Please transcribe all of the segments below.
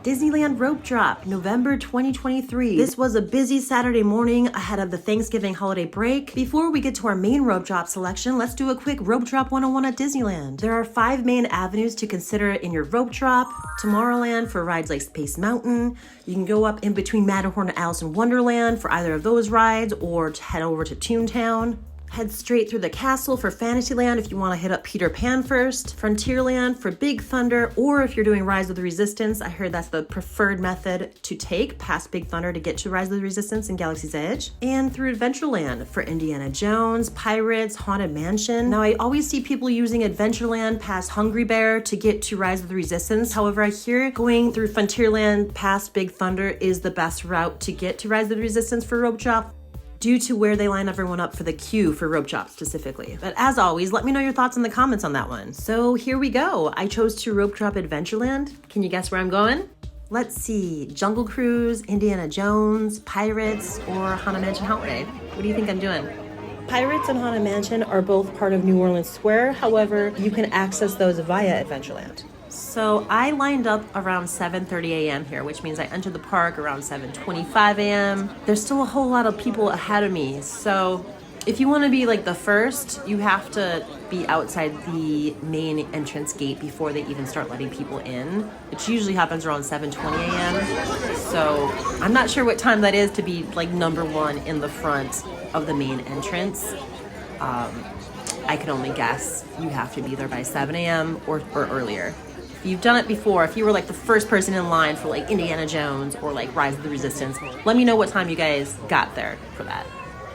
Disneyland Rope Drop, November 2023. This was a busy Saturday morning ahead of the Thanksgiving holiday break. Before we get to our main rope drop selection, let's do a quick Rope Drop 101 at Disneyland. There are 5 main avenues to consider in your rope drop. Tomorrowland for rides like Space Mountain. You can go up in between Matterhorn and Alice in Wonderland for either of those rides, or to head over to Toontown. Head straight through the castle for Fantasyland if you want to hit up Peter Pan first, Frontierland for Big Thunder, or if you're doing Rise of the Resistance, I heard that's the preferred method to take past Big Thunder to get to Rise of the Resistance and Galaxy's Edge, and through Adventureland for Indiana Jones, Pirates, Haunted Mansion. Now, I always see people using Adventureland past Hungry Bear to get to Rise of the Resistance. However, I hear going through Frontierland past Big Thunder is the best route to get to Rise of the Resistance for rope drop, due to where they line everyone up for the queue for rope drop specifically. But as always, let me know your thoughts in the comments on that one. So here we go. I chose to rope drop Adventureland. Can you guess where I'm going? Let's see, Jungle Cruise, Indiana Jones, Pirates, or Haunted Mansion Holiday. What do you think I'm doing? Pirates and Haunted Mansion are both part of New Orleans Square. However, you can access those via Adventureland. So I lined up around 7:30 a.m. here, which means I entered the park around 7:25 a.m. There's still a whole lot of people ahead of me. So if you want to be like the first, you have to be outside the main entrance gate before they even start letting people in, which usually happens around 7:20 a.m. So I'm not sure what time that is to be like number one in the front of the main entrance. I can only guess you have to be there by 7 a.m. or earlier. If you've done it before, if you were like the first person in line for like Indiana Jones or like Rise of the Resistance, let me know what time you guys got there for that.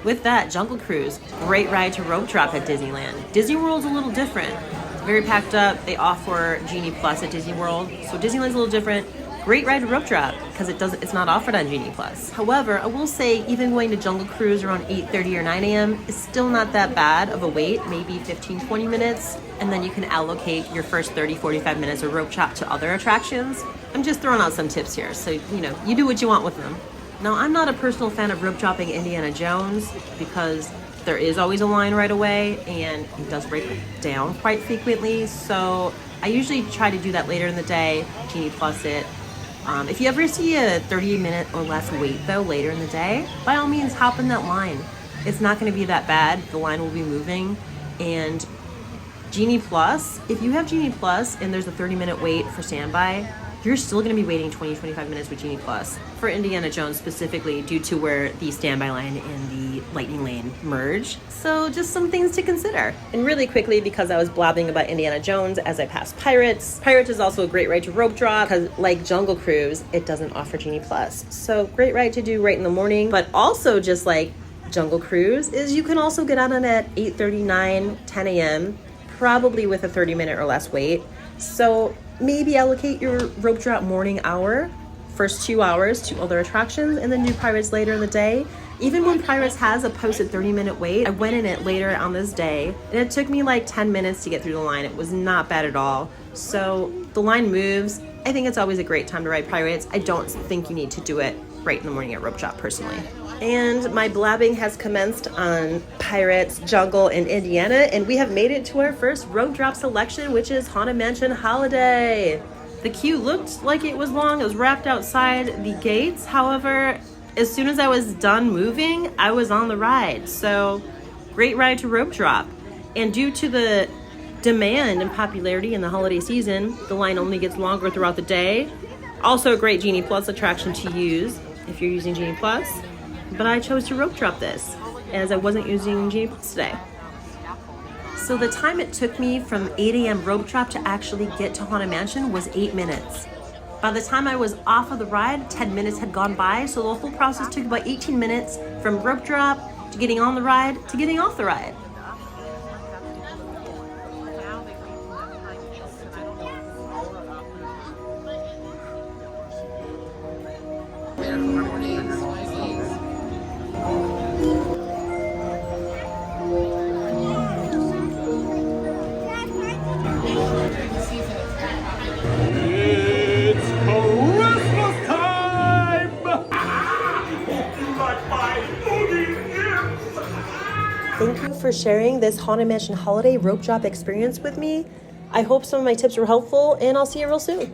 With that, Jungle Cruise, great ride to rope drop at Disneyland. Disneyworld's a little different. It's very packed up. They offer Genie Plus at Disney World, so Disneyland's a little different. Great ride to rope drop because it's not offered on Genie Plus. However, I will say even going to Jungle Cruise around 8:30 or 9 a.m. is still not that bad of a wait, maybe 15-20 minutes, and then you can allocate your first 30-45 minutes of rope drop to other attractions. I'm just throwing out some tips here, so you do what you want with them. Now, I'm not a personal fan of rope dropping Indiana Jones because there is always a line right away and it does break down quite frequently, so I usually try to do that later in the day, Genie Plus it. If you ever see a 30-minute or less wait though later in the day, by all means hop in that line. It's not going to be that bad. The line will be moving. And Genie Plus, if you have Genie Plus and there's a 30-minute wait for standby, you're still going to be waiting 20-25 minutes with Genie Plus for Indiana Jones specifically, due to where the standby line and the lightning lane merge. So just some things to consider. And really quickly, because I was blabbing about Indiana Jones as I passed Pirates. Pirates is also a great ride to rope drop because, like Jungle Cruise, it doesn't offer Genie Plus. So great ride to do right in the morning. But also, just like Jungle Cruise, is you can also get on it at 8:30, 9, 10 a.m., probably with a 30-minute or less wait. So maybe allocate your rope drop morning hour, first 2 hours, to other attractions, and then do Pirates later in the day. Even when Pirates has a posted 30-minute wait, I went in it later on this day, and it took me like 10 minutes to get through the line. It was not bad at all. So the line moves. I think it's always a great time to ride Pirates. I don't think you need to do it right in the morning at rope drop personally. And my blabbing has commenced on Pirates, Jungle, and Indiana, and we have made it to our first rope drop selection, which is Haunted Mansion Holiday. The queue looked like it was long. It was wrapped outside the gates. However, as soon as I was done moving, I was on the ride. So great ride to rope drop. And due to the demand and popularity in the holiday season, the line only gets longer throughout the day. Also a great Genie Plus attraction to use if you're using Genie Plus. But I chose to rope drop this as I wasn't using Genie Plus today. So the time it took me from 8 a.m. rope drop to actually get to Haunted Mansion was 8 minutes. By the time I was off of the ride, 10 minutes had gone by, so the whole process took about 18 minutes from rope drop to getting on the ride to getting off the ride. Thank you for sharing this Haunted Mansion Holiday rope drop experience with me. I hope some of my tips were helpful, and I'll see you real soon.